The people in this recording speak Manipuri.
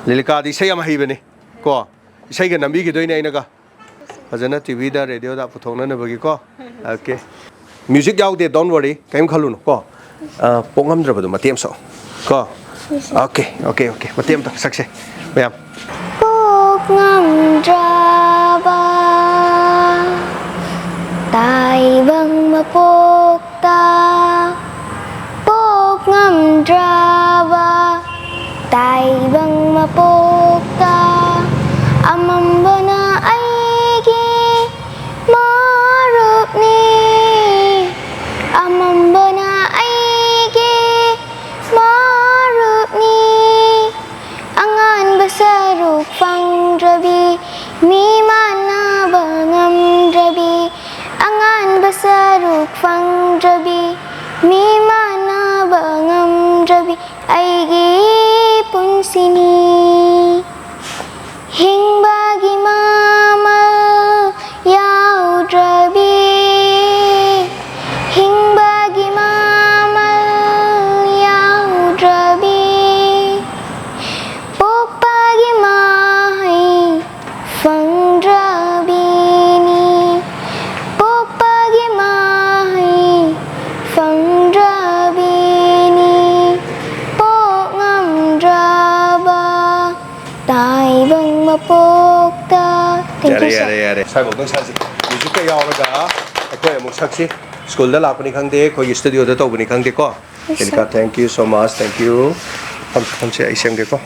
Lilika di Esei am hai bani ko Esei ga nambi ki doina ina ga fajana TV da radio da puthongna na bagi ko okay music yaw de don't worry kaim khalu no ko pongam dra badu matiem so ko okay matiem tak sakse bayam pongam dra ba tai bang ma pok ta pongam dra ba tai bang ma pok ta amambana aigi marup ni amambana aigi marup ni angan besaruk fang drabi mi mana bangam drabi angan besaruk fang drabi mi mana bangam drabi aigi pun sini hing bagi mama yau drabi hing bagi mama yau drabi pok bagi mai fang drabi ni pok bagi mai fang drabi ni pok ngam draba tai bang ma pok ta yare sai bo dong sa si music ka yaw ga ko amuk saksi school da la pani khang de ko studio da to bani khang de ko Lilika thank you so much thank you हम से ऐसे हम देखो